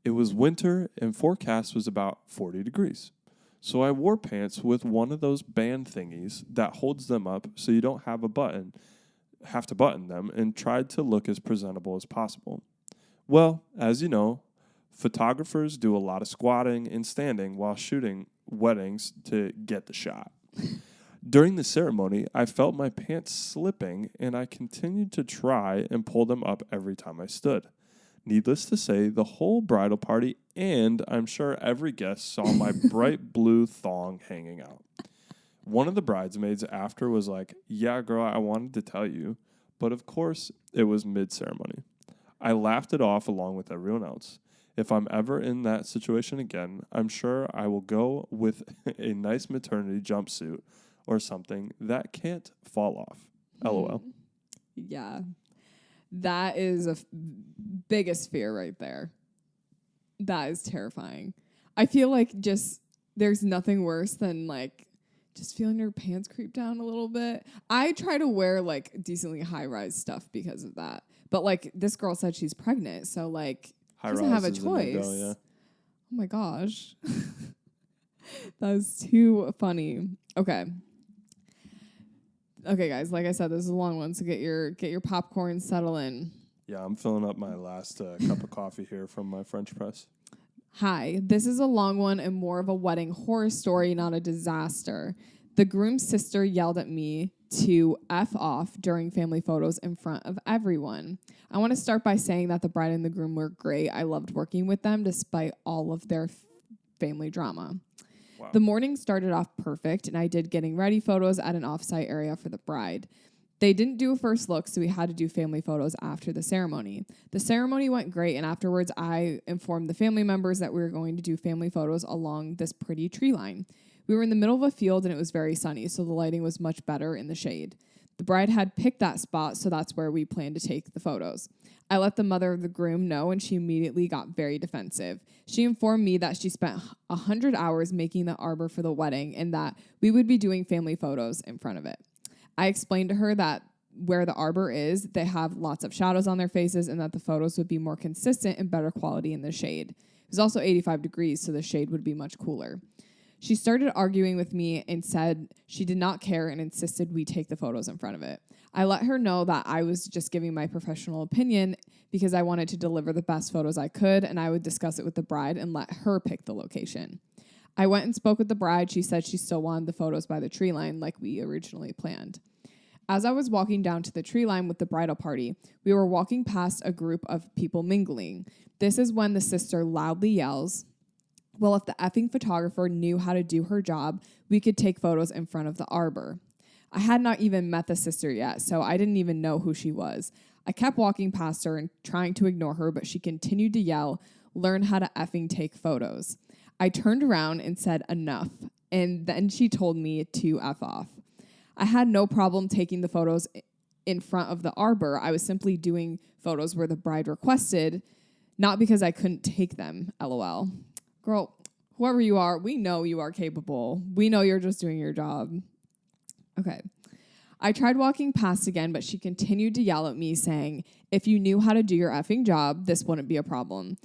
It was winter and forecast was about 40 degrees. So I wore pants with one of those band thingies that holds them up so you don't have to button them, and tried to look as presentable as possible. Well, as you know, photographers do a lot of squatting and standing while shooting weddings to get the shot. During the ceremony, I felt my pants slipping, and I continued to try and pull them up every time I stood. Needless to say, the whole bridal party, and I'm sure every guest, saw my bright blue thong hanging out. One of the bridesmaids after was like, yeah, girl, I wanted to tell you. But of course, it was mid-ceremony. I laughed it off along with everyone else. If I'm ever in that situation again, I'm sure I will go with a nice maternity jumpsuit or something that can't fall off. LOL. Yeah. That is biggest fear right there. That is terrifying. I feel like just there's nothing worse than like just feeling your pants creep down a little bit. I try to wear like decently high-rise stuff because of that. But like this girl said she's pregnant, so like she doesn't have a choice. Yeah. Oh my gosh. That was too funny. Okay. Okay, guys, like I said, this is a long one, so get your popcorn, settle in. Yeah, I'm filling up my last cup of coffee here from my French press. Hi, this is a long one and more of a wedding horror story, not a disaster. The groom's sister yelled at me to F off during family photos in front of everyone. I want to start by saying that the bride and the groom were great. I loved working with them despite all of their family drama. Wow. The morning started off perfect, and I did getting ready photos at an offsite area for the bride. They didn't do a first look, so we had to do family photos after the ceremony. The ceremony went great, and afterwards I informed the family members that we were going to do family photos along this pretty tree line. We were in the middle of a field, and it was very sunny, so the lighting was much better in the shade. The bride had picked that spot, so that's where we planned to take the photos. I let the mother of the groom know, and she immediately got very defensive. She informed me that she spent 100 hours making the arbor for the wedding and that we would be doing family photos in front of it. I explained to her that where the arbor is, they have lots of shadows on their faces and that the photos would be more consistent and better quality in the shade. It was also 85 degrees, so the shade would be much cooler. She started arguing with me and said she did not care and insisted we take the photos in front of it. I let her know that I was just giving my professional opinion because I wanted to deliver the best photos I could, and I would discuss it with the bride and let her pick the location. I went and spoke with the bride. She said she still wanted the photos by the tree line like we originally planned. As I was walking down to the tree line with the bridal party, we were walking past a group of people mingling. This is when the sister loudly yells, "Well, if the effing photographer knew how to do her job, we could take photos in front of the arbor." I had not even met the sister yet, so I didn't even know who she was. I kept walking past her and trying to ignore her, but she continued to yell, "Learn how to effing take photos." I turned around and said enough, and then she told me to F off. I had no problem taking the photos in front of the arbor. I was simply doing photos where the bride requested, not because I couldn't take them, LOL. Girl, whoever you are, we know you are capable. We know you're just doing your job. Okay. I tried walking past again, but she continued to yell at me saying, "If you knew how to do your effing job, this wouldn't be a problem."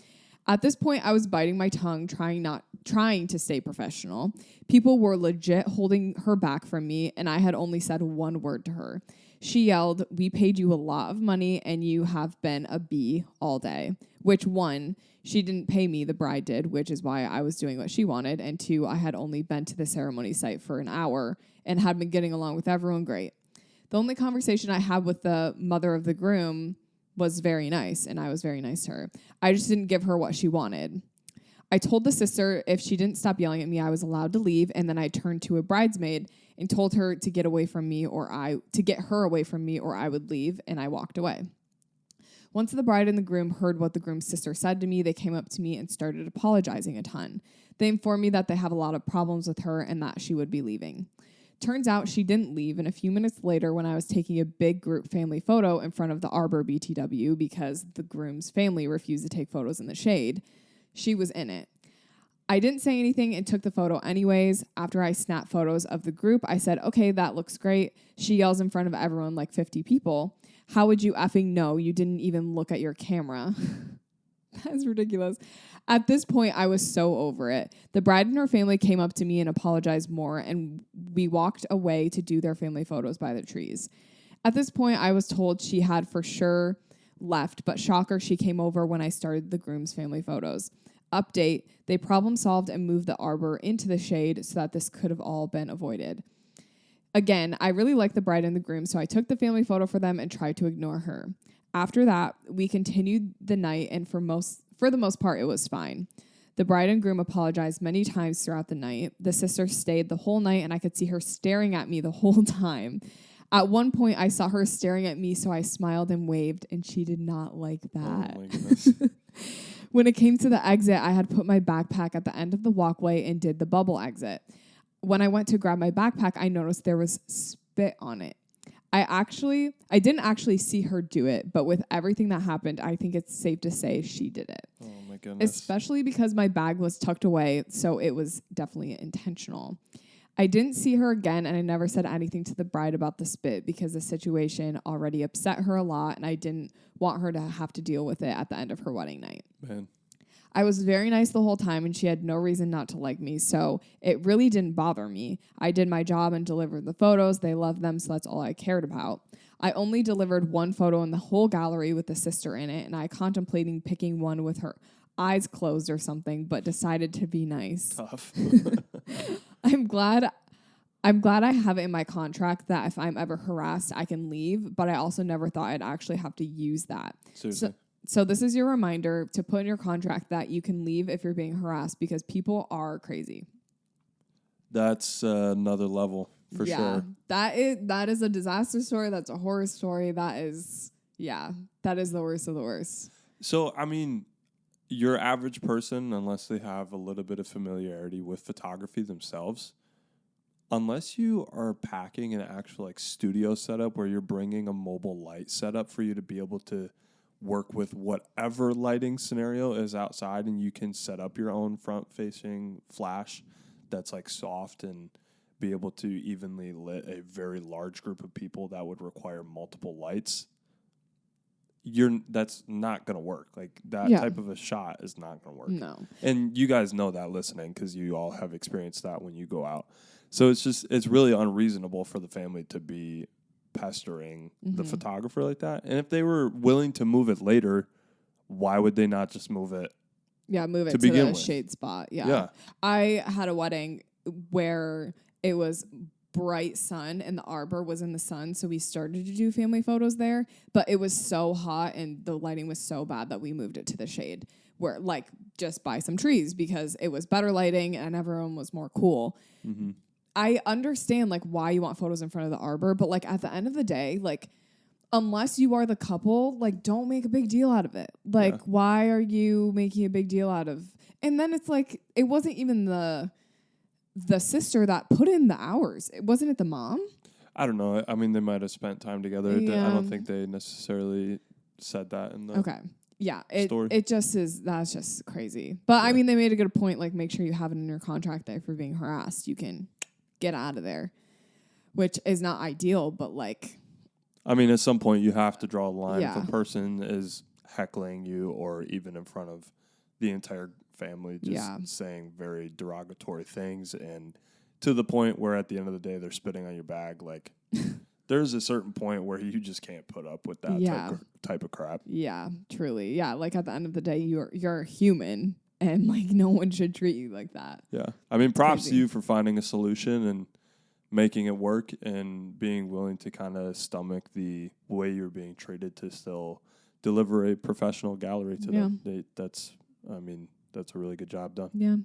At this point, I was biting my tongue, trying to stay professional. People were legit holding her back from me, and I had only said one word to her. She yelled, "We paid you a lot of money, and you have been a bee all day." Which, one, she didn't pay me, the bride did, which is why I was doing what she wanted, and two, I had only been to the ceremony site for an hour and had been getting along with everyone great. The only conversation I had with the mother of the groom was very nice, and I was very nice to her. I just didn't give her what she wanted. I told the sister if she didn't stop yelling at me, I was allowed to leave, and then I turned to a bridesmaid and told her to get her away from me or I would leave, and I walked away. Once the bride and the groom heard what the groom's sister said to me, they came up to me and started apologizing a ton. They informed me that they have a lot of problems with her and that she would be leaving. Turns out she didn't leave, and a few minutes later when I was taking a big group family photo in front of the arbor BTW because the groom's family refused to take photos in the shade, she was in it. I didn't say anything and took the photo anyways. After I snapped photos of the group, I said, "Okay, that looks great." She yells in front of everyone, like 50 people, "How would you effing know? You didn't even look at your camera." That's ridiculous. At this point, I was so over it. The bride and her family came up to me and apologized more, and we walked away to do their family photos by the trees. At this point, I was told she had for sure left, but shocker, she came over when I started the groom's family photos. Update, they problem solved and moved the arbor into the shade so that this could have all been avoided. Again, I really liked the bride and the groom, so I took the family photo for them and tried to ignore her. After that, we continued the night, and for the most part, it was fine. The bride and groom apologized many times throughout the night. The sister stayed the whole night, and I could see her staring at me the whole time. At one point, I saw her staring at me, so I smiled and waved, and she did not like that. Oh my goodness. When it came to the exit, I had put my backpack at the end of the walkway and did the bubble exit. When I went to grab my backpack, I noticed there was spit on it. I didn't actually see her do it, but with everything that happened, I think it's safe to say she did it. Oh my goodness. Especially because my bag was tucked away, so it was definitely intentional. I didn't see her again, and I never said anything to the bride about the spit because the situation already upset her a lot, and I didn't want her to have to deal with it at the end of her wedding night. Man. I was very nice the whole time, and she had no reason not to like me, so it really didn't bother me. I did my job and delivered the photos. They loved them, so that's all I cared about. I only delivered one photo in the whole gallery with the sister in it, and I contemplating picking one with her eyes closed or something, but decided to be nice. Tough. I'm glad I have it in my contract that if I'm ever harassed, I can leave, but I also never thought I'd actually have to use that. Seriously. So this is your reminder to put in your contract that you can leave if you're being harassed because people are crazy. That's another level for sure. That is a disaster story. That's a horror story. That is the worst of the worst. So, I mean, your average person, unless they have a little bit of familiarity with photography themselves, unless you are packing an actual like studio setup where you're bringing a mobile light setup for you to be able to work with whatever lighting scenario is outside, and you can set up your own front-facing flash that's like soft and be able to evenly lit a very large group of people that would require multiple lights. That's not going to work. Like that type of a shot is not going to work. No. And you guys know that listening because you all have experienced that when you go out. So it's really unreasonable for the family to be pestering the photographer like that. And if they were willing to move it later, why would they not just move it? Yeah, move it to the shade spot. Yeah. I had a wedding where it was bright sun and the arbor was in the sun, so we started to do family photos there, but it was so hot and the lighting was so bad that we moved it to the shade where like just by some trees because it was better lighting and everyone was more cool. Mm-hmm. I understand like why you want photos in front of the arbor, but like at the end of the day, like unless you are the couple, like don't make a big deal out of it. Like why are you making a big deal out of? And then it's like it wasn't even the sister that put in the hours. Wasn't it the mom? I don't know. I mean, they might have spent time together. Yeah. I don't think they necessarily said that in the story. That's just crazy. But I mean, they made a good point. Like, make sure you have it in your contract that if you're being harassed, you can get out of there, which is not ideal. But like, I mean, at some point you have to draw a line. If a person is heckling you, or even in front of the entire family, just saying very derogatory things, and to the point where at the end of the day they're spitting on your bag, like there's a certain point where you just can't put up with that type of crap. Yeah, truly. Yeah, like at the end of the day, you're human, and like no one should treat you like that. Yeah, I mean, props to you for finding a solution and making it work and being willing to kind of stomach the way you're being treated to still deliver a professional gallery to them. That's a really good job done. Yeah.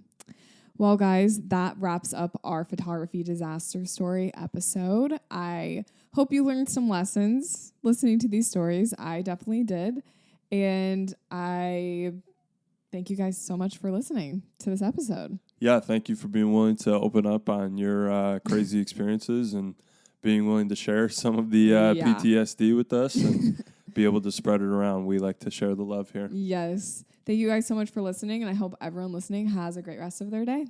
Well, guys, that wraps up our photography disaster story episode. I hope you learned some lessons listening to these stories. I definitely did. And I thank you guys so much for listening to this episode. Yeah, thank you for being willing to open up on your crazy experiences and being willing to share some of the PTSD with us and be able to spread it around. We like to share the love here. Yes. Thank you guys so much for listening, and I hope everyone listening has a great rest of their day.